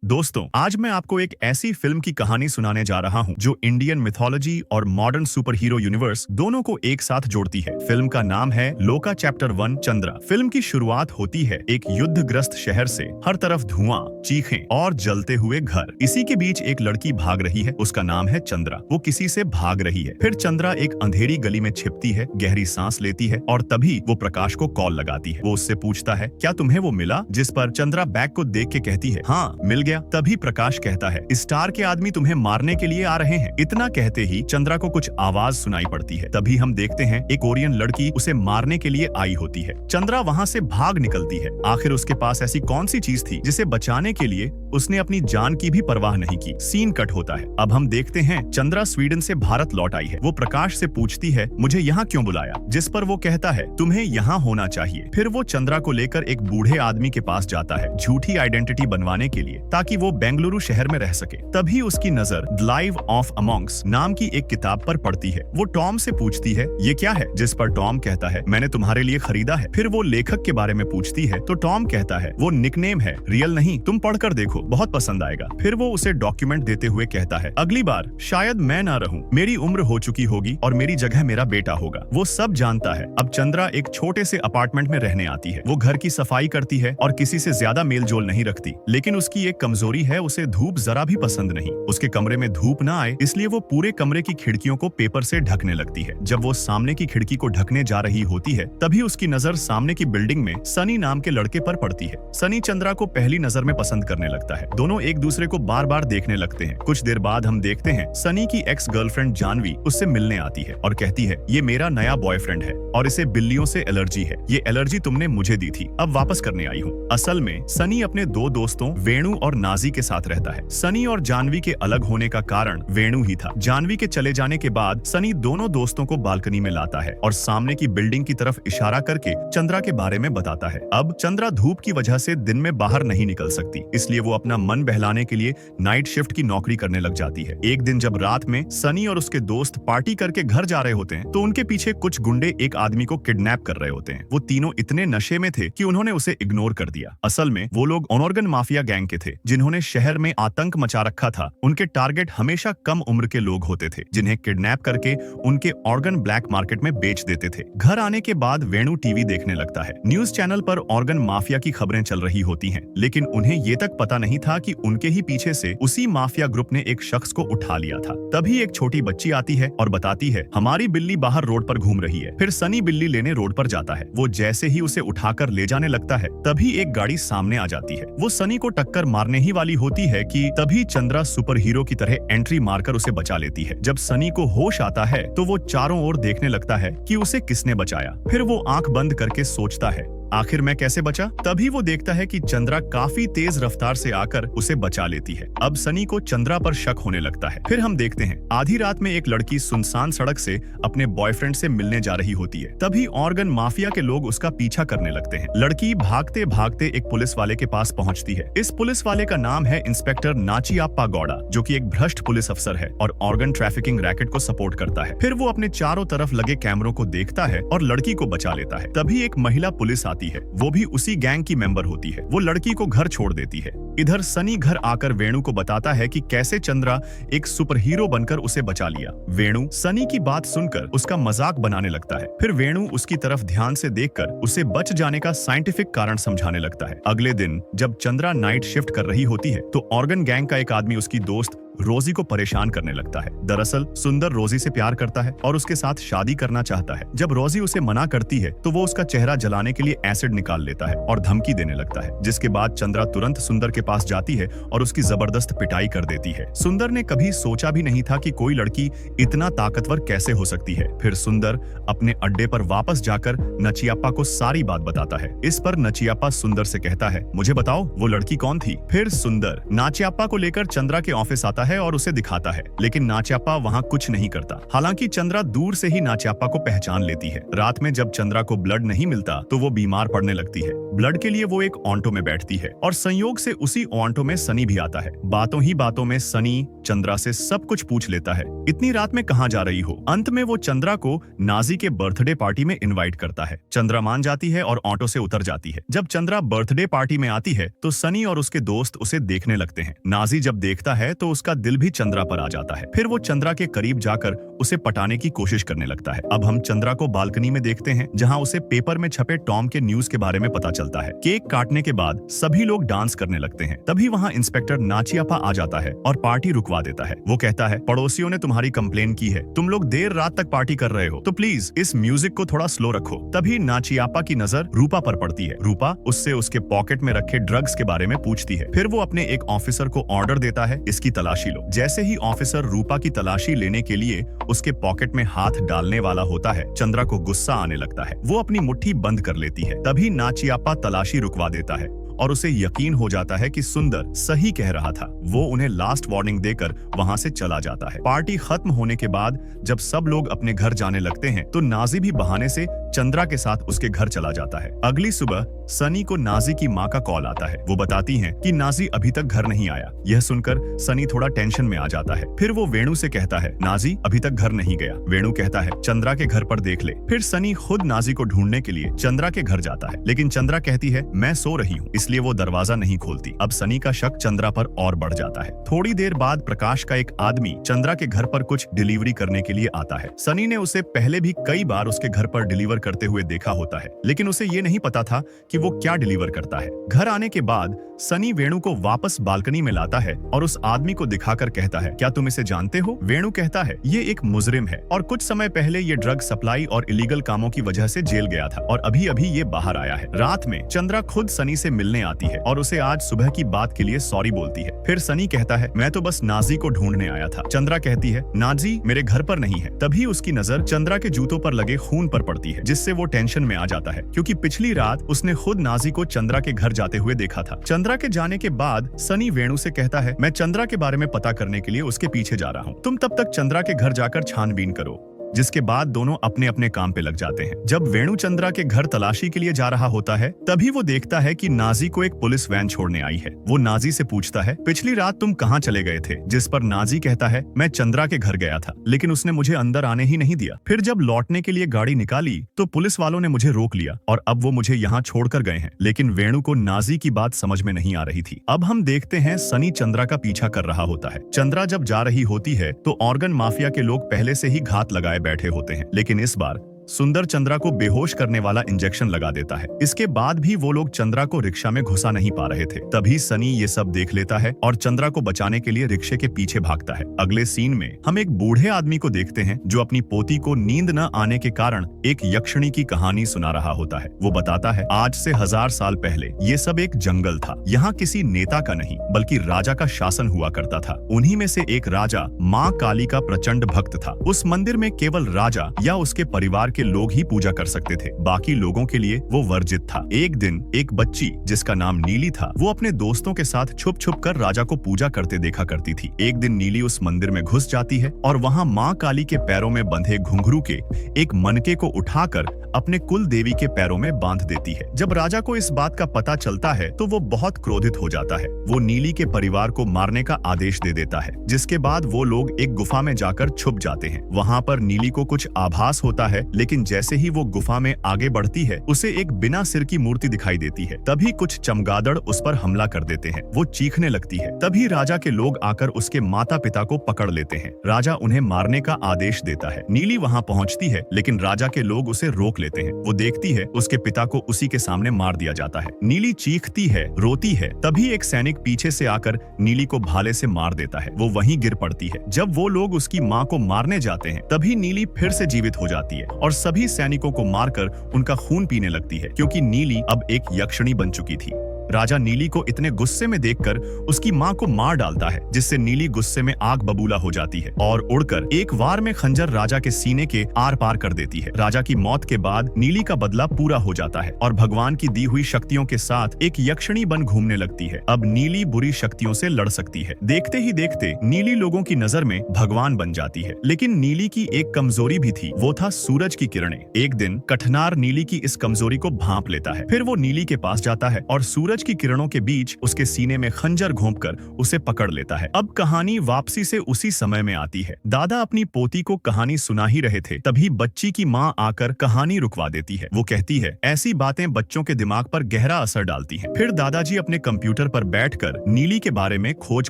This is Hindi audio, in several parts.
दोस्तों, आज मैं आपको एक ऐसी फिल्म की कहानी सुनाने जा रहा हूं जो इंडियन मिथोलॉजी और मॉडर्न सुपर हीरो यूनिवर्स दोनों को एक साथ जोड़ती है। फिल्म का नाम है लोका चैप्टर 1 चंद्रा। फिल्म की शुरुआत होती है एक युद्धग्रस्त शहर से। हर तरफ धुआं, चीखें और जलते हुए घर। इसी के बीच एक लड़की भाग रही है, उसका नाम है चंद्रा। वो किसी से भाग रही है। फिर चंद्रा एक अंधेरी गली में छिपती है, गहरी सांस लेती है और तभी वो प्रकाश को कॉल लगाती है। वो उससे पूछता है, क्या तुम्हें वो मिला? जिस पर चंद्रा बैग को देख के कहती है, हाँ मिल गया। तभी प्रकाश कहता है, स्टार के आदमी तुम्हें मारने के लिए आ रहे हैं। इतना कहते ही चंद्रा को कुछ आवाज सुनाई पड़ती है। तभी हम देखते हैं एक कोरियन लड़की उसे मारने के लिए आई होती है। चंद्रा वहाँ से भाग निकलती है। आखिर उसके पास ऐसी कौन सी चीज थी जिसे बचाने के लिए उसने अपनी जान की भी परवाह नहीं की। सीन कट होता है। अब हम देखते हैं चंद्रा स्वीडन से भारत लौट आई है। वो प्रकाश से पूछती है, मुझे यहाँ क्यों बुलाया? जिस पर वो कहता है, तुम्हें यहाँ होना चाहिए। फिर वो चंद्रा को लेकर एक बूढ़े आदमी के पास जाता है, झूठी आइडेंटिटी बनवाने के लिए, ताकि वो बेंगलुरु शहर में रह सके। तभी उसकी नजर द लाइफ ऑफ अमोंग्स नाम की एक किताब पर पड़ती है। वो टॉम से पूछती है, ये क्या है? जिस पर टॉम कहता है, मैंने तुम्हारे लिए खरीदा है। फिर वो लेखक के बारे में पूछती है तो टॉम कहता है, वो निकनेम है, रियल नहीं, तुम पढ़कर देखो, बहुत पसंद आएगा। फिर वो उसे डॉक्यूमेंट देते हुए कहता है, अगली बार शायद मैं ना रहूं, मेरी उम्र हो चुकी होगी और मेरी जगह मेरा बेटा होगा। वो सब जानता है। अब चंद्रा एक छोटे से अपार्टमेंट में रहने आती है। वो घर की सफाई करती है और किसी से ज्यादा मेल जोल नहीं रखती। लेकिन उसकी एक कमजोरी है, उसे धूप जरा भी पसंद नहीं। उसके कमरे में धूप ना आए इसलिए वो पूरे कमरे की खिड़कियों को पेपर से ढकने लगती है। जब वो सामने की खिड़की को ढकने जा रही होती है तभी उसकी नजर सामने की बिल्डिंग में सनी नाम के लड़के पर पड़ती है। सनी चंद्रा को पहली नजर में पसंद करने लगता है। दोनों एक दूसरे को बार बार देखने लगते हैं। कुछ देर बाद हम देखते हैं सनी की एक्स गर्लफ्रेंड जानवी उससे मिलने आती है और कहती है, ये मेरा नया बॉयफ्रेंड है और इसे बिल्लियों से एलर्जी है। ये एलर्जी तुमने मुझे दी थी, अब वापस करने आई हूँ। असल में सनी अपने दो दोस्तों वेणु और नाजी के साथ रहता है। सनी और जानवी के अलग होने का कारण वेणु ही था। जानवी के चले जाने के बाद सनी दोनों दोस्तों को बालकनी में लाता है और सामने की बिल्डिंग की तरफ इशारा करके चंद्रा के बारे में बताता है। अब चंद्रा धूप की वजह से दिन में बाहर नहीं निकल सकती, इसलिए वो अपना मन बहलाने के लिए नाइट शिफ्ट की नौकरी करने लग जाती है। एक दिन जब रात में सनी और उसके दोस्त पार्टी करके घर जा रहे होते हैं तो उनके पीछे कुछ गुंडे एक आदमी को किडनैप कर रहे होते हैं। वो तीनों इतने नशे में थे कि उन्होंने उसे इग्नोर कर दिया। असल में वो लोग ऑर्गन माफिया गैंग के थे जिन्होंने शहर में आतंक मचा रखा था। उनके टारगेट हमेशा कम उम्र के लोग होते थे जिन्हें किडनैप करके उनके ऑर्गन ब्लैक मार्केट में बेच देते थे। घर आने के बाद वेणु टीवी देखने लगता है। न्यूज चैनल पर ऑर्गन माफिया की खबरें चल रही होती हैं, लेकिन उन्हें ये तक पता नहीं था कि उनके ही पीछे से उसी माफिया ग्रुप ने एक शख्स को उठा लिया था। तभी एक छोटी बच्ची आती है और बताती है, हमारी बिल्ली बाहर रोड पर घूम रही है। फिर सनी बिल्ली लेने रोड पर जाता है। वो जैसे ही उसे उठाकर ले जाने लगता है तभी एक गाड़ी सामने आ जाती है। वो सनी को टक्कर मारने ही वाली होती है कि तभी चंद्रा सुपर हीरो की तरह एंट्री मारकर उसे बचा लेती है। जब सनी को होश आता है तो वो चारों ओर देखने लगता है कि उसे किसने बचाया। फिर वो आंख बंद करके सोचता है, आखिर मैं कैसे बचा? तभी वो देखता है कि चंद्रा काफी तेज रफ्तार से आकर उसे बचा लेती है। अब सनी को चंद्रा पर शक होने लगता है। फिर हम देखते हैं आधी रात में एक लड़की सुनसान सड़क से अपने बॉयफ्रेंड से मिलने जा रही होती है। तभी ऑर्गन माफिया के लोग उसका पीछा करने लगते हैं। लड़की भागते भागते एक पुलिस वाले के पास पहुंचती है। इस पुलिस वाले का नाम है इंस्पेक्टर नाचियाप्पा गौड़ा, जो कि एक भ्रष्ट पुलिस अफसर है और ऑर्गन ट्रैफिकिंग रैकेट को सपोर्ट करता है। फिर वो अपने चारों तरफ लगे कैमरों को देखता है और लड़की को बचा लेता है। तभी एक महिला पुलिस आती है, वो भी उसी गैंग की मेंबर होती है। वो लड़की को घर छोड़ देती है। इधर सनी घर आकर वेणु को बताता है कि कैसे चंद्रा एक सुपर हीरो बनकर उसे बचा लिया। वेणु सनी की बात सुनकर उसका मजाक बनाने लगता है। फिर वेणु उसकी तरफ ध्यान से देखकर उसे बच जाने का साइंटिफिक कारण समझाने लगता है। अगले दिन जब चंद्रा नाइट शिफ्ट कर रही होती है तो ऑर्गन गैंग का एक आदमी उसकी दोस्त रोजी को परेशान करने लगता है। दरअसल सुंदर रोजी से प्यार करता है और उसके साथ शादी करना चाहता है। जब रोजी उसे मना करती है तो वो उसका चेहरा जलाने के लिए एसिड निकाल लेता है और धमकी देने लगता है, जिसके बाद चंद्रा तुरंत सुंदर के पास जाती है और उसकी जबरदस्त पिटाई कर देती है। सुंदर ने कभी सोचा भी नहीं था कि कोई लड़की इतना ताकतवर कैसे हो सकती है। फिर सुंदर अपने अड्डे पर वापस जाकर नचियाप्पा को सारी बात बताता है। इस पर नचियाप्पा सुंदर से कहता है, मुझे बताओ वो लड़की कौन थी? फिर सुंदर नाचियाप्पा को लेकर चंद्रा के ऑफिस आता है और उसे दिखाता है, लेकिन नाच्याप्पा वहाँ कुछ नहीं करता। हालांकि चंद्रा दूर से ही नाच्याप्पा को पहचान लेती है। रात में जब चंद्रा को ब्लड नहीं मिलता तो वो बीमार पड़ने लगती है। ब्लड के लिए वो एक ऑटो में बैठती है और संयोग से उसी ऑटो में सनी भी आता है। बातों ही बातों में सनी चंद्रा से सब कुछ पूछ लेता है। इतनी रात में कहाँ जा रही हो? अंत में वो चंद्रा को नाजी के बर्थडे पार्टी में इनवाइट करता है। चंद्रा मान जाती है और ऑटो से उतर जाती है। जब चंद्रा बर्थडे पार्टी में आती है तो सनी और उसके दोस्त उसे देखने लगते हैं। नाजी जब देखता है तो उसका दिल भी चंद्रा पर आ जाता है। फिर वो चंद्रा के करीब जाकर उसे पटाने की कोशिश करने लगता है। अब हम चंद्रा को बालकनी में देखते हैं, जहाँ उसे पेपर में छपे टॉम के न्यूज के बारे में पता चलता है। केक काटने के बाद सभी लोग डांस करने लगते हैं। तभी वहाँ इंस्पेक्टर नाचियाप्पा आ जाता है और पार्टी रुकवा देता है। वो कहता है, पड़ोसियों ने तुम्हारी कंप्लेन की है, तुम लोग देर रात तक पार्टी कर रहे हो, तो प्लीज इस म्यूजिक को थोड़ा स्लो रखो। तभी नाचियाप्पा की नजर रूपा पर पड़ती है। रूपा उससे उसके पॉकेट में रखे ड्रग्स के बारे में पूछती है। फिर वो अपने एक ऑफिसर को ऑर्डर देता है, इसकी तलाशी लो। जैसे ही ऑफिसर रूपा की तलाशी लेने के लिए उसके पॉकेट में हाथ डालने वाला होता है, चंद्रा को गुस्सा आने लगता है। वो अपनी मुट्ठी बंद कर लेती है। तभी नाचियाप्पा तलाशी रुकवा देता है और उसे यकीन हो जाता है कि सुंदर सही कह रहा था। वो उन्हें लास्ट वार्निंग देकर वहां से चला जाता है। पार्टी खत्म होने के बाद जब सब लोग अपने घर जाने लगते हैं तो नाजी भी बहाने से चंद्रा के साथ उसके घर चला जाता है। अगली सुबह सनी को नाजी की माँ का कॉल आता है। वो बताती हैं कि नाजी अभी तक घर नहीं आया। यह सुनकर सनी थोड़ा टेंशन में आ जाता है। फिर वो वेणु से कहता है, नाजी अभी तक घर नहीं गया। वेणु कहता है, चंद्रा के घर पर देख ले। फिर सनी खुद नाजी को ढूंढने के लिए चंद्रा के घर जाता है, लेकिन चंद्रा कहती है, मैं सो रही हूँ, इसलिए वो दरवाजा नहीं खोलती। अब सनी का शक चंद्रा पर और बढ़ जाता है। थोड़ी देर बाद प्रकाश का एक आदमी चंद्रा के घर पर कुछ डिलीवरी करने के लिए आता है। सनी ने उसे पहले भी कई बार उसके घर पर डिलीवर करते हुए देखा होता है, लेकिन उसे ये नहीं पता था कि वो क्या डिलीवर करता है। घर आने के बाद सनी वेणु को वापस बालकनी में लाता है और उस आदमी को दिखाकर कहता है, क्या तुम इसे जानते हो? वेणु कहता है, ये एक मुजरिम है और कुछ समय पहले ये ड्रग सप्लाई और इलीगल कामों की वजह से जेल गया था और अभी अभी ये बाहर आया है। रात में चंद्रा खुद सनी से मिलने आती है और उसे आज सुबह की बात के लिए सॉरी बोलती है। फिर सनी कहता है, मैं तो बस नाजी को ढूंढने आया था। चंद्रा कहती है, नाजी मेरे घर पर नहीं है। तभी उसकी नजर चंद्रा के जूतों पर लगे खून पर पड़ती है, जिससे वो टेंशन में आ जाता है, क्योंकि पिछली रात उसने खुद नाजी को चंद्रा के घर जाते हुए देखा था। चंद्रा के जाने के बाद सनी वेणु से कहता है, मैं चंद्रा के बारे में पता करने के लिए उसके पीछे जा रहा हूँ, तुम तब तक चंद्रा के घर जाकर छानबीन करो। जिसके बाद दोनों अपने अपने काम पे लग जाते हैं। जब वेणु चंद्रा के घर तलाशी के लिए जा रहा होता है, तभी वो देखता है कि नाजी को एक पुलिस वैन छोड़ने आई है। वो नाजी से पूछता है, पिछली रात तुम कहाँ चले गए थे? जिस पर नाजी कहता है, मैं चंद्रा के घर गया था, लेकिन उसने मुझे अंदर आने ही नहीं दिया। फिर जब लौटने के लिए गाड़ी निकाली तो पुलिस वालों ने मुझे रोक लिया और अब वो मुझे यहाँ छोड़कर गए हैं। लेकिन वेणु को नाजी की बात समझ में नहीं आ रही थी। अब हम देखते हैं सनी चंद्रा का पीछा कर रहा होता है। चंद्रा जब जा रही होती है तो ऑर्गन माफिया के लोग पहले से ही घात लगाए बैठे होते हैं, लेकिन इस बार सुंदर चंद्रा को बेहोश करने वाला इंजेक्शन लगा देता है। इसके बाद भी वो लोग चंद्रा को रिक्शा में घुसा नहीं पा रहे थे। तभी सनी ये सब देख लेता है और चंद्रा को बचाने के लिए रिक्शे के पीछे भागता है। अगले सीन में हम एक बूढ़े आदमी को देखते हैं जो अपनी पोती को नींद न आने के कारण एक यक्षिणी की कहानी सुना रहा होता है। वो बताता है, आज से 1000 साल पहले ये सब एक जंगल था। यहाँ किसी नेता का नहीं बल्कि राजा का शासन हुआ करता था। उन्हीं में से एक राजा माँ काली का प्रचंड भक्त था। उस मंदिर में केवल राजा या उसके परिवार के लोग ही पूजा कर सकते थे, बाकी लोगों के लिए वो वर्जित था। एक दिन एक बच्ची जिसका नाम नीली था, वो अपने दोस्तों के साथ छुप छुप कर राजा को पूजा करते देखा करती थी। एक दिन नीली उस मंदिर में घुस जाती है और वहाँ माँ काली के पैरों में बंधे घुंघरू के एक मनके को उठाकर अपने कुल देवी के पैरों में बांध देती है। जब राजा को इस बात का पता चलता है तो वो बहुत क्रोधित हो जाता है। वो नीली के परिवार को मारने का आदेश दे देता है, जिसके बाद वो लोग एक गुफा में जाकर छुप जाते हैं। वहाँ पर नीली को कुछ आभास होता है, लेकिन जैसे ही वो गुफा में आगे बढ़ती है उसे एक बिना सिर की मूर्ति दिखाई देती है। तभी कुछ चमगादड़ उस पर हमला कर देते हैं। वो चीखने लगती है। तभी राजा के लोग आकर उसके माता पिता को पकड़ लेते हैं। राजा उन्हें मारने का आदेश देता है। नीली वहाँ पहुँचती है, लेकिन राजा के लोग उसे रोक लेते हैं। वो देखती है उसके पिता को उसी के सामने मार दिया जाता है। नीली चीखती है, रोती है। तभी एक सैनिक पीछे से आकर नीली को भाले से मार देता है। वो वहीं गिर पड़ती है। जब वो लोग उसकी माँ को मारने जाते हैं तभी नीली फिर से जीवित हो जाती है और सभी सैनिकों को मारकर उनका खून पीने लगती है, क्योंकि नीली अब एक यक्षिणी बन चुकी थी। राजा नीली को इतने गुस्से में देखकर उसकी माँ को मार डालता है, जिससे नीली गुस्से में आग बबूला हो जाती है और उड़कर एक वार में खंजर राजा के सीने के आर पार कर देती है। राजा की मौत के बाद नीली का बदला पूरा हो जाता है और भगवान की दी हुई शक्तियों के साथ एक यक्षिणी बन घूमने लगती है। अब नीली बुरी शक्तियों से लड़ सकती है। देखते ही देखते नीली लोगों की नजर में भगवान बन जाती है। लेकिन नीली की एक कमजोरी भी थी, वो था सूरज की किरणें। एक दिन कठनार नीली की इस कमजोरी को भांप लेता है। फिर वो नीली के पास जाता है और सूरज की किरणों के बीच उसके सीने में खंजर घोंपकर उसे पकड़ लेता है। अब कहानी वापसी से उसी समय में आती है। दादा अपनी पोती को कहानी सुना ही रहे थे, तभी बच्ची की माँ आकर कहानी रुकवा देती है। वो कहती है, ऐसी बातें बच्चों के दिमाग पर गहरा असर डालती हैं। फिर दादाजी अपने कंप्यूटर पर बैठकर नीली के बारे में खोज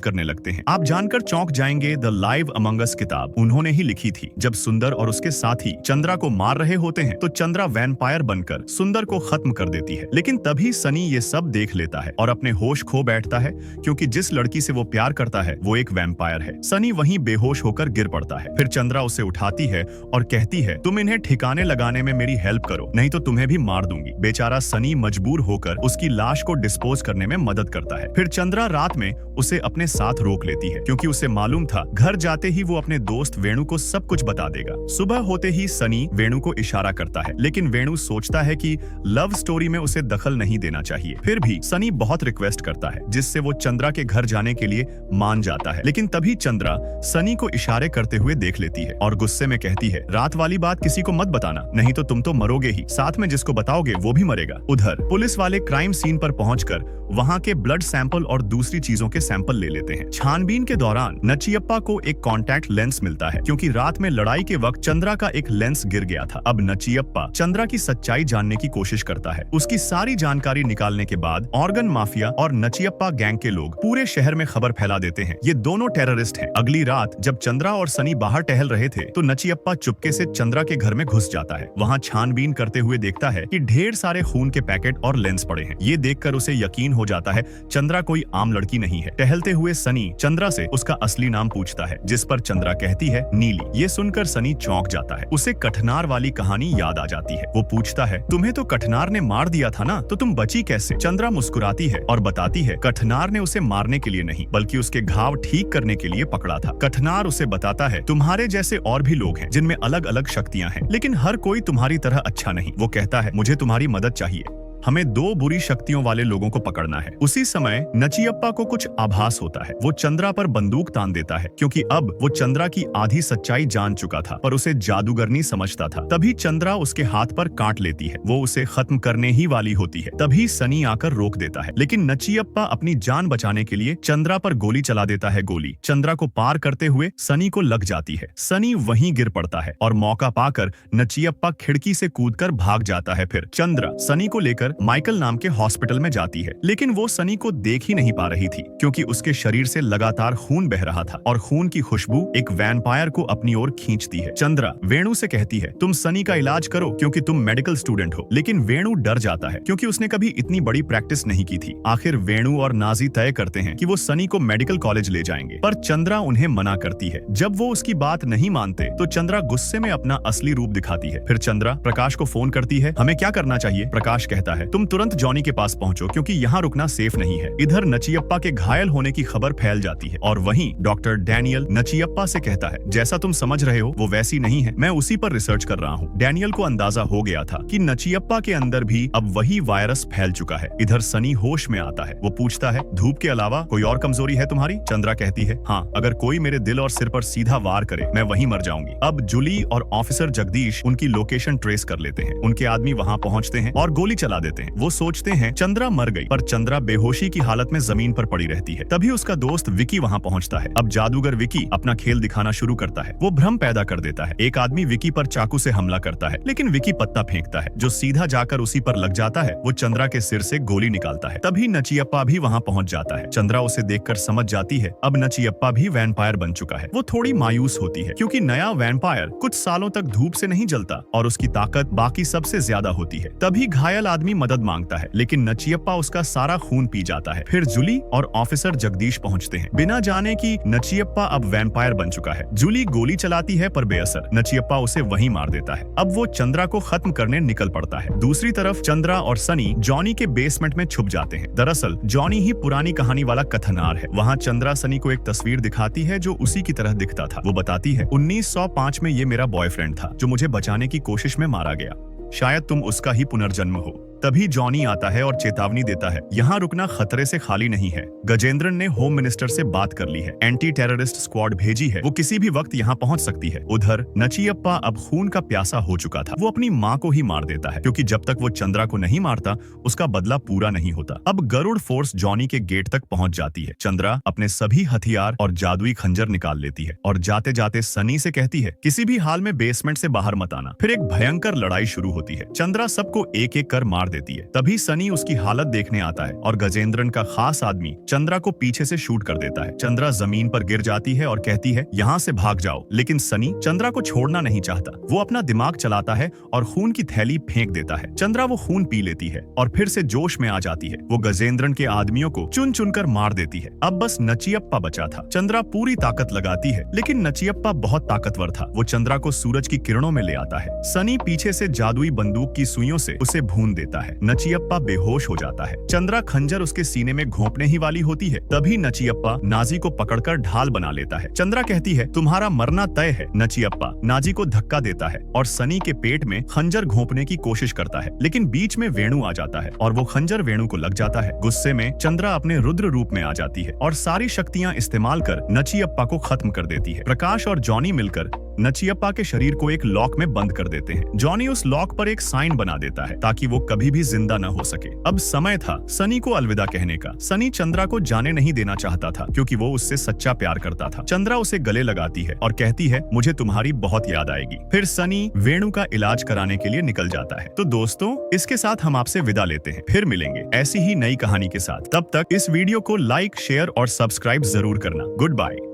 करने लगते हैं। आप जानकर चौंक जाएंगे, द लाइव अमंग अस किताब उन्होंने ही लिखी थी। जब सुंदर और उसके साथी चंद्रा को मार रहे होते हैं तो चंद्रा वैम्पायर बनकर सुंदर को खत्म कर देती है। लेकिन तभी सनी ये सब देख लेता है और अपने होश खो बैठता है, क्योंकि जिस लड़की से वो प्यार करता है वो एक वैम्पायर है। सनी वहीं बेहोश होकर गिर पड़ता है। फिर चंद्रा उसे उठाती है और कहती है, तुम इन्हें ठिकाने लगाने में मेरी हेल्प करो, नहीं तो तुम्हें भी मार दूंगी। बेचारा सनी मजबूर होकर उसकी लाश को डिस्पोज करने में मदद करता है। फिर चंद्रा रात में उसे अपने साथ रोक लेती है, क्योंकि उसे मालूम था घर जाते ही वो अपने दोस्त वेणु को सब कुछ बता देगा। सुबह होते ही सनी वेणु को इशारा करता है, लेकिन वेणु सोचता है कि लव स्टोरी में उसे दखल नहीं देना चाहिए। फिर भी सनी बहुत रिक्वेस्ट करता है, जिससे वो चंद्रा के घर जाने के लिए मान जाता है। लेकिन तभी चंद्रा सनी को इशारे करते हुए देख लेती है और गुस्से में कहती है, रात वाली बात किसी को मत बताना, नहीं तो तुम तो मरोगे ही, साथ में जिसको बताओगे वो भी मरेगा। उधर पुलिस वाले क्राइम सीन पर पहुंचकर वहां के ब्लड सैंपल और दूसरी चीजों के सैंपल ले लेते हैं। छानबीन के दौरान नचियप्पा को एक कॉन्टैक्ट लेंस मिलता है, क्योंकि रात में लड़ाई के वक्त चंद्रा का एक लेंस गिर गया था। अब नचियप्पा चंद्रा की सच्चाई जानने की कोशिश करता है। उसकी सारी जानकारी निकालने के बाद ऑर्गन माफिया और नचियप्पा गैंग के लोग पूरे शहर में खबर फैला देते हैं, ये दोनों टेररिस्ट हैं। अगली रात जब चंद्रा और सनी बाहर टहल रहे थे तो नचियप्पा चुपके से चंद्रा के घर में घुस जाता है। वहाँ छानबीन करते हुए देखता है कि ढेर सारे खून के पैकेट और लेंस पड़े हैं। ये देखकर उसे यकीन हो जाता है चंद्रा कोई आम लड़की नहीं है। टहलते हुए सनी चंद्रा से उसका असली नाम पूछता है, जिस पर चंद्रा कहती है नीली। ये सुनकर सनी चौंक जाता है। उसे कठनार वाली कहानी याद आ जाती है। वो पूछता है, तुम्हें तो कठनार ने मार दिया था ना, तो तुम बची कैसे? चंद्रा मुस्कुराती है और बताती है, कठनार ने उसे मारने के लिए नहीं बल्कि उसके घाव ठीक करने के लिए पकड़ा था। कठनार उसे बताता है, तुम्हारे जैसे और भी लोग हैं जिनमें अलग अलग शक्तियां हैं, लेकिन हर कोई तुम्हारी तरह अच्छा नहीं। वो कहता है, मुझे तुम्हारी मदद चाहिए, हमें दो बुरी शक्तियों वाले लोगों को पकड़ना है। उसी समय नचियप्पा को कुछ आभास होता है। वो चंद्रा पर बंदूक तान देता है, क्योंकि अब वो चंद्रा की आधी सच्चाई जान चुका था, पर उसे जादूगरनी समझता था। तभी चंद्रा उसके हाथ पर काट लेती है। वो उसे खत्म करने ही वाली होती है। तभी सनी आकर रोक देता है, लेकिन नचियप्पा अपनी जान बचाने के लिए चंद्रा पर गोली चला देता है। गोली चंद्रा को पार करते हुए सनी को लग जाती है। सनी वहीं गिर पड़ता है और मौका पाकर नचियप्पा खिड़की से कूदकर भाग जाता है। फिर चंद्रा सनी को लेकर माइकल नाम के हॉस्पिटल में जाती है, लेकिन वो सनी को देख ही नहीं पा रही थी, क्योंकि उसके शरीर से लगातार खून बह रहा था और खून की खुशबू एक वैम्पायर को अपनी ओर खींचती है। चंद्रा वेणु से कहती है, तुम सनी का इलाज करो, क्योंकि तुम मेडिकल स्टूडेंट हो। लेकिन वेणु डर जाता है, क्योंकि उसने कभी इतनी बड़ी प्रैक्टिस नहीं की थी। आखिर वेणु और नाजी तय करते हैं कि वो सनी को मेडिकल कॉलेज ले जाएंगे, पर चंद्रा उन्हें मना करती है। जब वो उसकी बात नहीं मानते तो चंद्रा गुस्से में अपना असली रूप दिखाती है। फिर चंद्रा प्रकाश को फोन करती है, हमें क्या करना चाहिए? प्रकाश कहता है, तुम तुरंत जॉनी के पास पहुंचो, क्योंकि यहाँ रुकना सेफ नहीं है। इधर नचियप्पा के घायल होने की खबर फैल जाती है और वहीं डॉक्टर डैनियल नचियप्पा से कहता है, जैसा तुम समझ रहे हो वो वैसी नहीं है, मैं उसी पर रिसर्च कर रहा हूँ। डैनियल को अंदाजा हो गया था कि नचियप्पा के अंदर भी अब वही वायरस फैल चुका है। इधर सनी होश में आता है। वो पूछता है, धूप के अलावा कोई और कमजोरी है तुम्हारी? चंद्रा कहती है, हाँ, अगर कोई मेरे दिल और सिर पर सीधा वार करे मैं वहीं मर जाऊंगी। अब जूली और ऑफिसर जगदीश उनकी लोकेशन ट्रेस कर लेते हैं। उनके आदमी वहाँ पहुँचते हैं और गोली चला देते हैं। वो सोचते हैं चंद्रा मर गई, पर चंद्रा बेहोशी की हालत में जमीन पर पड़ी रहती है। तभी उसका दोस्त विकी वहां पहुंचता है। अब जादूगर विकी अपना खेल दिखाना शुरू करता है। वो भ्रम पैदा कर देता है। एक आदमी विकी पर चाकू से हमला करता है, लेकिन विकी पत्ता फेंकता है जो सीधा जाकर उसी पर लग जाता है। वो चंद्रा के सिर से गोली निकालता है। तभी नचियप्पा भी वहां पहुंच जाता है। चंद्रा उसे देखकर समझ जाती है अब नचियप्पा भी वैम्पायर बन चुका है। वो थोड़ी मायूस होती है, क्योंकि नया वैम्पायर कुछ सालों तक धूप से नहीं जलता और उसकी ताकत बाकी सबसे ज्यादा होती है। तभी घायल आदमी मदद मांगता है, लेकिन नचियप्पा उसका सारा खून पी जाता है। फिर जूली और ऑफिसर जगदीश पहुंचते हैं, बिना जाने कि नचियप्पा अब वैम्पायर बन चुका है। जूली गोली चलाती है पर बेअसर, नचियप्पा उसे वहीं मार देता है। अब वो चंद्रा को खत्म करने निकल पड़ता है। दूसरी तरफ चंद्रा और सनी जॉनी के बेसमेंट में छुप जाते हैं। दरअसल जॉनी ही पुरानी कहानी वाला कथनार है। वहाँ चंद्रा सनी को एक तस्वीर दिखाती है जो उसी की तरह दिखता था। वो बताती है 1905 में ये मेरा बॉयफ्रेंड था जो मुझे बचाने की कोशिश में मारा गया। शायद तुम उसका ही पुनर्जन्म हो। तभी जॉनी आता है और चेतावनी देता है, यहाँ रुकना खतरे से खाली नहीं है। गजेंद्रन ने होम मिनिस्टर से बात कर ली है, एंटी टेररिस्ट स्क्वाड भेजी है, वो किसी भी वक्त यहाँ पहुँच सकती है। उधर नचियप्पा अब खून का प्यासा हो चुका था। वो अपनी माँ को ही मार देता है, क्योंकि जब तक वो चंद्रा को नहीं मारता उसका बदला पूरा नहीं होता। अब गरुड़ फोर्स जॉनी के गेट तक पहुँच जाती है। चंद्रा अपने सभी हथियार और जादुई खंजर निकाल लेती है और जाते जाते सनी से कहती है, किसी भी हाल में बेसमेंट से बाहर मत आना। फिर एक भयंकर लड़ाई शुरू होती है। चंद्रा सबको एक एक कर मार देती है। तभी सनी उसकी हालत देखने आता है और गजेंद्रन का खास आदमी चंद्रा को पीछे से शूट कर देता है। चंद्रा जमीन पर गिर जाती है और कहती है, यहाँ से भाग जाओ। लेकिन सनी चंद्रा को छोड़ना नहीं चाहता। वो अपना दिमाग चलाता है और खून की थैली फेंक देता है। चंद्रा वो खून पी लेती है और फिर से जोश में आ जाती है। वो गजेंद्रन के आदमियों को चुन चुनकर मार देती है। अब बस नचियप्पा बचा था। चंद्रा पूरी ताकत लगाती है, लेकिन नचियप्पा बहुत ताकतवर था। वो चंद्रा को सूरज की किरणों में ले आता है। सनी पीछे से जादुई बंदूक की सुइयों से उसे भून देता है। नचियप्पा बेहोश हो जाता है। चंद्रा खंजर उसके सीने में घोंपने ही वाली होती है। तभी नचियप्पा नाजी को पकड़कर ढाल बना लेता है। चंद्रा कहती है, तुम्हारा मरना तय है। नचियप्पा नाजी को धक्का देता है और सनी के पेट में खंजर घोंपने की कोशिश करता है, लेकिन बीच में वेणु आ जाता है और वो खंजर वेणु को लग जाता है। गुस्से में चंद्रा अपने रुद्र रूप में आ जाती है और सारी शक्तियां इस्तेमाल कर नचियप्पा को खत्म कर देती है। प्रकाश और जॉनी मिलकर नचियप्पा के शरीर को एक लॉक में बंद कर देते हैं। जॉनी उस लॉक पर एक साइन बना देता है ताकि वो कभी भी जिंदा न हो सके। अब समय था सनी को अलविदा कहने का। सनी चंद्रा को जाने नहीं देना चाहता था, क्योंकि वो उससे सच्चा प्यार करता था। चंद्रा उसे गले लगाती है और कहती है, मुझे तुम्हारी बहुत याद आएगी। फिर सनी वेणु का इलाज कराने के लिए निकल जाता है। तो दोस्तों, इसके साथ हम आपसे विदा लेते हैं। फिर मिलेंगे ऐसी ही नई कहानी के साथ। तब तक इस वीडियो को लाइक, शेयर और सब्सक्राइब जरूर करना। Good bye.